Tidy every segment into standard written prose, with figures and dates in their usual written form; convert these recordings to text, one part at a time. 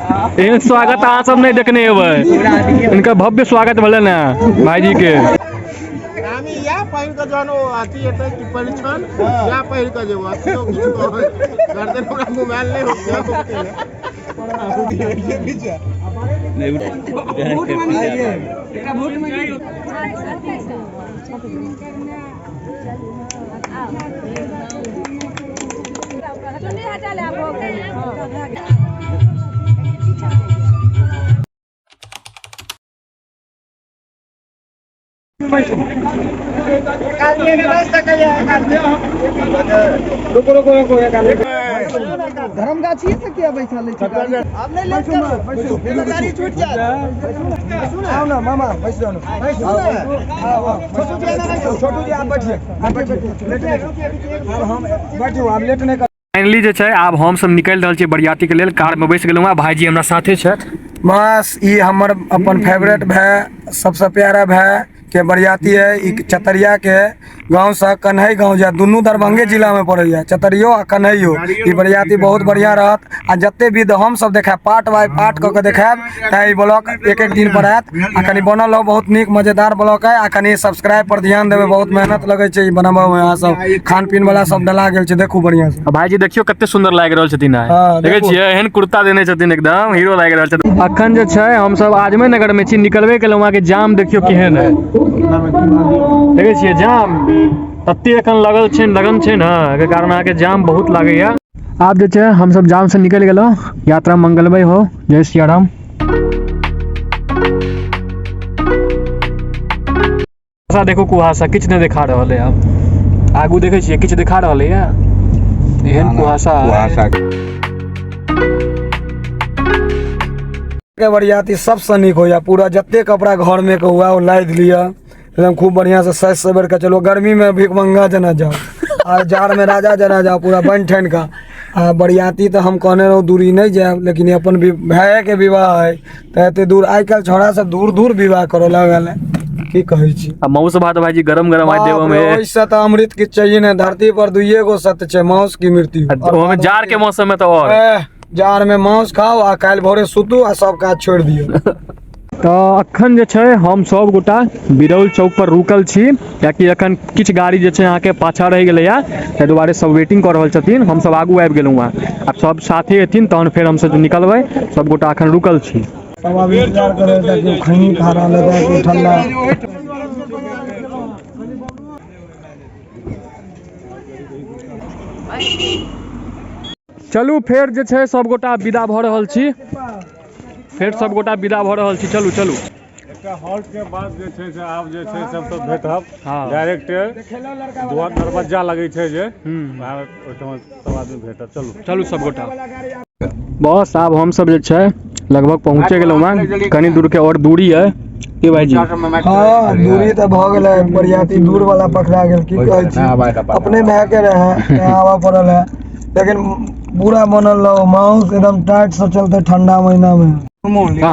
एहन स्वागत अहाँ सब नहीं देखने हेबै। इनका भव्य स्वागत भले ना भाईजी के। या पहिर के जहन ओ अथी एतै कि परिछन या पहिर के जेबो अथियो किछु करते हमरा मोबाइल नहीं होते ये बीच नहीं एकरा वोट में चुन्नी हटा ले आप धर्म गाछी से क्या बैठा ले अब नहीं ले चलो गाड़ी छूट जाए आओ ना मामा बैठ जाओ छोटू जी आप बैठिए अब हम बैठो आप लेट नहीं। फाइनली जे छै आब हम सब निकल रहल छी बरियाती के लेल। कार में बैस गेलहुँ। भाईजी हमरा साथे छथि। बस ये हमर अपन फेवरेट भाई सबसे प्यारा भाई के बरियाती है। ई चतरिया के गांव से कन्हई गांव जा दुनू दरभंगे जिला में पड़े है। चतरियो आ कन्हैयो ई बरियाती बहुत बढ़िया रहत। आ जते भी हम सब देखाब पार्ट बाय पार्ट क के देखाब ताई ब्लॉग एक एक दिन पर आयत। आ कनी बनल हो बहुत नीक मजेदार ब्लॉग है। आ कनी सब्सक्राइब पर ध्यान देबे बहुत मेहनत लगे छै ई बनाबे में। आ सब खान पीन वाला सब डला गेल छै देखू बढ़िया से। भाईजी देखियो कते सुंदर लाग रहल छथिन। देखे छियै एहन कुर्ता देने छथिन एकदम हीरो लाग रहल छथिन। अखन जे छै हम सब आजमे नगर में छी निकलबे केलहुँ। वहाँ के जाम देखियो केहन है। देखे छियै जाम तते एखन लगन छै ना के कारण आके जाम बहुत लागैया। आब जे छै हम सब जाम से निकल गेलहुँ। यात्रा मंगलमय हो। जय सिया राम। देखो कुहासा किछ नहीं देखा रहल है। अब आगू देखे छियै किछ दिखा रहल है एहन कुहासा के बरियाती सबसे नीक होया। पूरा जत्ते कपड़ा घर में के हुआ वो लाद लिया एकदम खूब बढ़िया से सज सबर के। चलो गर्मी में भिखमंगा जना जाओ और जाड़ में राजा जना जाओ पूरा बन ठन का। बरियाती तो हम कहने रहो दूरी नहीं जाए लेकिन अपन भाई के विवाह है तो एते दूर आई कल छोड़ा से दूर दूर विवाह करो लगल है की कहे छी। अब मौस भात भाईजी गरम गरम आई देव में ओइसे तो अमृत की चाहिए ना। धरती पर दुइये गो सत्य छे मौस की मृत्यु। और जाड़ के मौसम में तो और जाड़ में मांस खाओ आ काल भोरे सुतू आ सब काज छोड़ दियो। तो अखन जे छै हम सब गोटा बिरौल चौक पर रुकल छी कियाकि अखन किछ गाड़ी जे छै यहाँ के पाछा रह गेलै या ताहि दुआरे सब वेटिंग कर रहल छथिन। हम सब आगू आबि गेलहुँ हँ। अब सब साथे एथिन तहन फेर हम सब निकलबै। सब गोटा अखन रुकल छी। सब अभी इंतजार करे ताकि खैनी खा रहा है कि ठंडा। चलू फेर जे छै सब गोटा विदा भऽ रहल छी। फेर सब गोटा विदा भऽ रहल छी। चलू चलू एकटा हॉल्ट के बाद जे छै से आब जे छै सब तो भेटब डायरेक्ट दुआर दरवाजा लगे छै जे ओहिठाम सब आदमी भेटब। चलू चलू सब गोटा। बस आब हम सब जे छै लगभग पहुँचे गेलहुँ हँ। कनी दूर के और दूरी है की भाईजी। हाँ दूरी तो भ गेलै। बरियाती दूर वाला पकड़ा गेल की कहै छी। अपने भाई के रहे आवा पड़ल है लेकिन पूरा बनल रहो माउस एकदम टाइट से चलते ठंडा महीना में।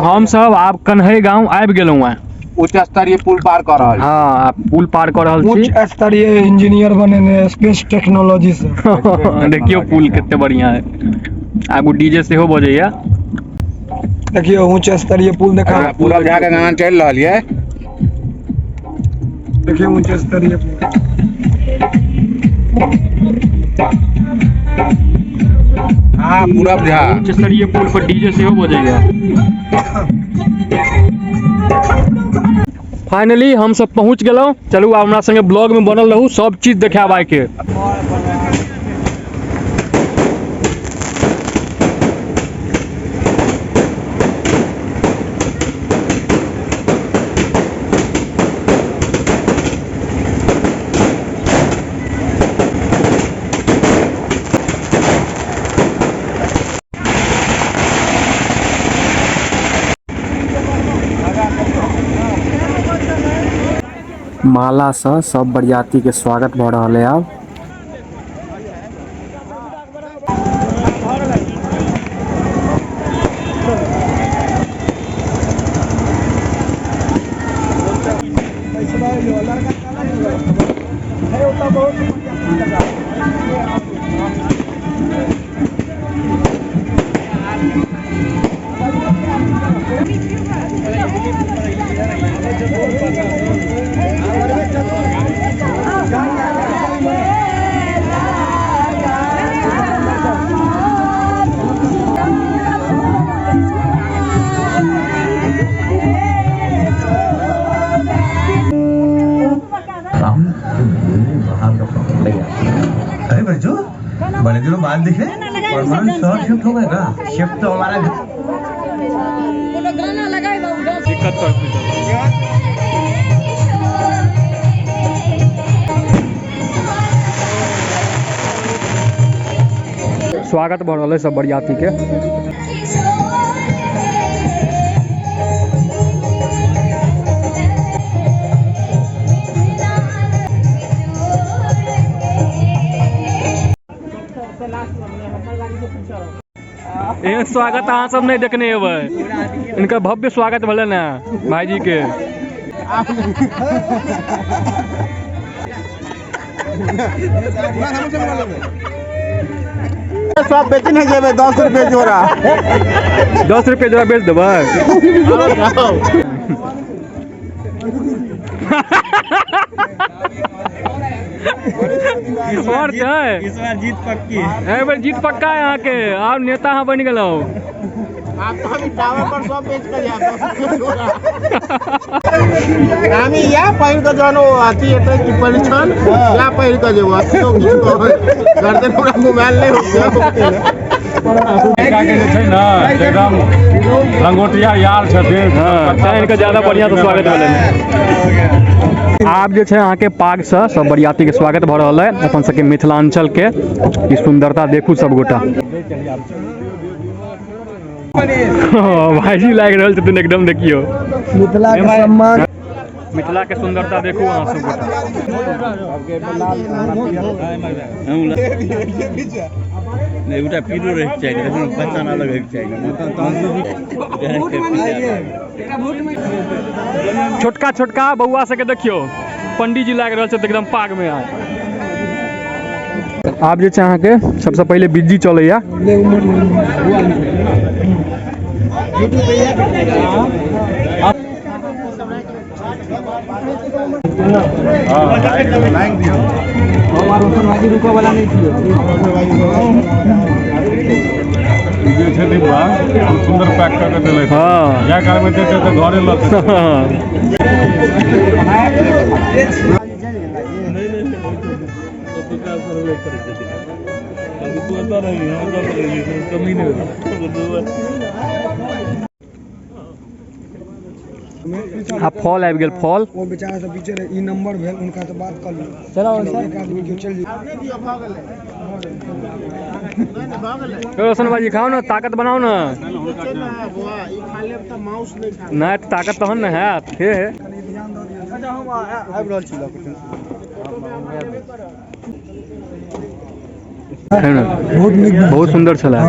हम सब आब कन्हई गांव आबि गेलहुँ हैं। उच्च स्तरीय पुल पार कर रहल। हाँ पुल पार कर रहल छी। उच्च स्तरीय इंजीनियर बने स्पेस टेक्नोलॉजी से। देखियो पुल कितने बढ़िया है। आगू डीजे से हो बजैया। देखियो उच्च स्तरीय पुल देखा पूरा झा के गाना चल रहल है। देखियो उच्च स्तरीय पुल। हाँ पूरा झा उच्च स्तरीय पुल पर डीजे से हो बजैया। फाइनली हम सब पहुँच गेलहुँ। चलू आब हमरा संगे ब्लॉग में बनल रहू। सब चीज देखाब आइ के। माला से सब बरियाती के स्वागत भ रहा है। अब अरे बच्चों बड़े दिनों बाद दिखे परमानेंट शॉर्ट शिफ्ट हो गए का शिफ्ट तो हमारा दिक्कत स्वागत बढ़ रहा है सब बरियाती के। एहन स्वागत अहाँ सब नहीं देखने हेबै, इनका भव्य स्वागत भले ना भाईजी के। सब बेचने जेबे 10 रुपए जोड़ा 10 रुपए जोड़ा बेच देबै। इस बार जीत पक्की है। एहि बेर जीत पक्का है यहाँ के। आप नेता हाँ बन गए। आप तो अभी टावर पर सब बेच कर आमी या पहिर के जनो अथी एते की परिछन या पहिर के जेबो अथी लोग करते पूरा मोबाइल नहीं होते का के छै ना एकदम लंगोटिया यार छथिन। हाँ इनका ज्यादा बढ़िया तो स्वागत भेलै। आब जे छै अहाँ के पाग से सब बरियाती के स्वागत भ रहल है। अपन सबके मिथिलांचल के ई सुंदरता देखू सब गोटा। भाईजी लाग रहल छथिन एकदम, देखियो मिथिला के सम्मान, मिथिला के सुंदरता देखू अहाँ सब गोटा। नहीं उटा पीलो रह चाहिए बच्चा ना लगे चाहिए। छोटका छोटका बउआ सबके देखियो पंडित जी लाग रहल छथिन एकदम पाग में। आब जे छै अहाँ के सबसे पहले बिज्जी चलैया। सुंदर पैक करके दिले। हाँ या कार में देते तो घरे लते। आ फल आबि गेल फल। वो बेचारा सब पीछे रहे, ई नंबर भेल उनका से बात कर लो। चलो एक आदमी के चल रोशन भाई खाओ ना, ताकत बनाओ ना। नहीं ताकत तहन न है हे बहुत सुंदर छला।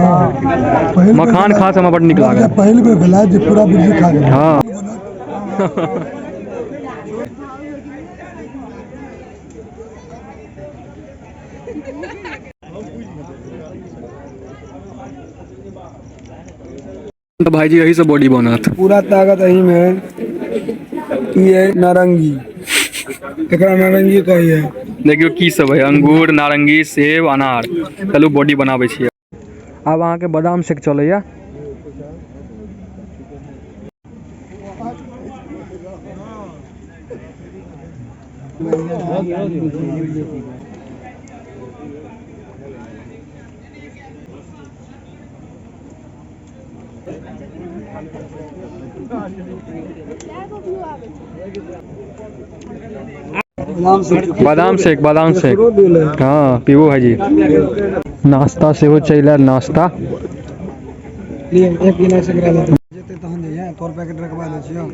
मखान खास हमरा बड़ नीक लागल। पहले बेर भेला जे पूरा बिजली खा गेल। हाँ तो भाईजी यही से बॉडी बनत। पूरा ताकत यही में ये नारंगी, एकरा नारंगी कहिए। देखियो की सब है, अंगूर, नारंगी, सेब, अनार चलू बॉडी बनाबै छियै। आब अहाँ के बादाम शेक चलैया। बादाम शेक हाँ पीबो भाईजी। नाश्ता सेहो चैला नाश्ता। एक गिलास एकरा ले जेते तहन जे है तोर पैकेट रखबा ले छियो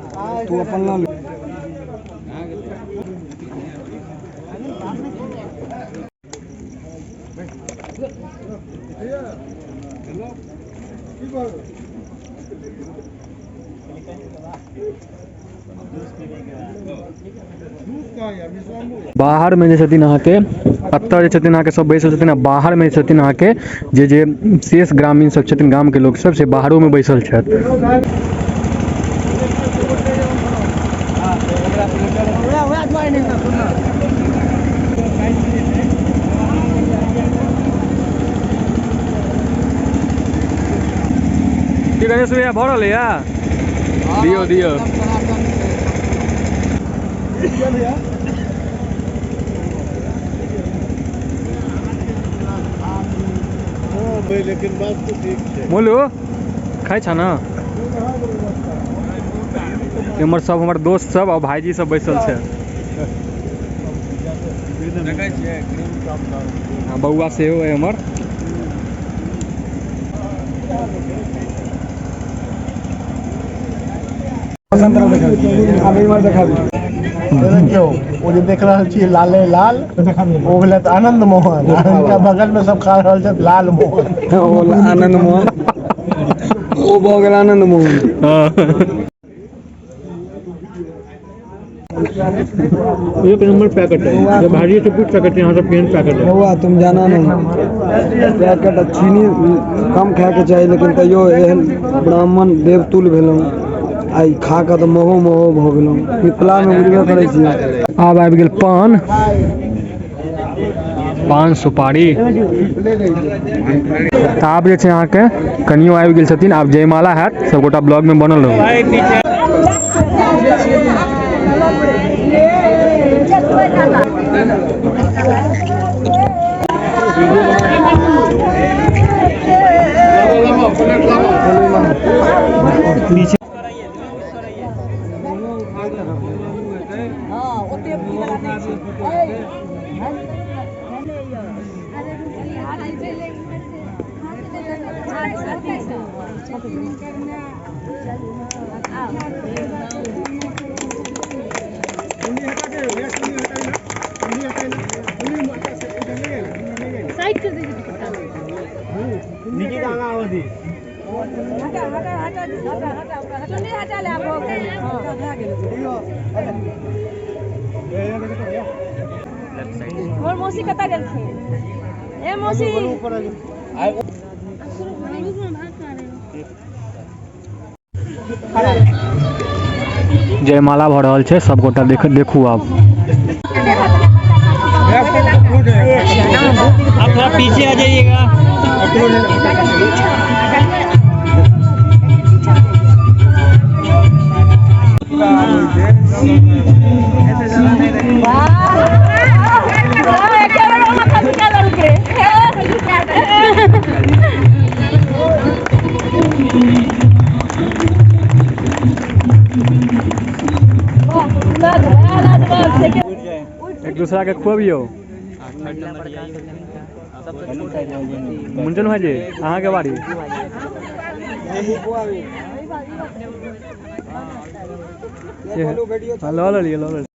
तू अपन ला ले। बाहर में जे छथिन अहाँ के अत्तर जे छथिन अहाँ के सब बैसल छथिन, बाहर में छथिन अहाँ के जे शेष ग्रामीण सब छथिन, गाम के लोग सब से बाहरों में बैसल छथि। कि गणेश भैया भरल है या दियो दियो लेकिन बात तो ठीक है। बोलू खाई छ ना हमर सब हमर दोस्त सब और भाईजी सब बैसल छै हाँ बउआ सेहो है हमर देखियो वो जे देख रहल छी लाले लाल ओ भेलै तऽ आनंद मोहन इनका बगल में सब खा रहल छै लाल मोहन आनंद मोहन ओ भऽ गेल आनंद मोहन एक नंबर पैकेट है ये भाजी से पूछ सकते हैं यहाँ सब केहन पैकेट है बउआ तुम जाना नहीं पैकेट चीनी कम खाए के चाहिए लेकिन तैयो एहन ब्राह्मण देवतुल भेलहुँ आई खा कऽ तऽ मोहो मोहो भऽ गेलहुँ पिपला में बुझबे करै छियै आब आबि गेल पान पान सुपारी तऽ आब जे छै अहाँके कनियो आबि गेल छथिन आब जयमाला हैत सबगोटा ब्लॉग में बनल रहू मोर मौसी कतऽ गेल छी ए मौसी जयमाला भऽ रहल छै सबगोटा देखू आब आप थोड़ा पीछे आ जाइएगा एक दूसरा के खुआबियो मुंजन भाईजी अहाँ के बारी लो लियो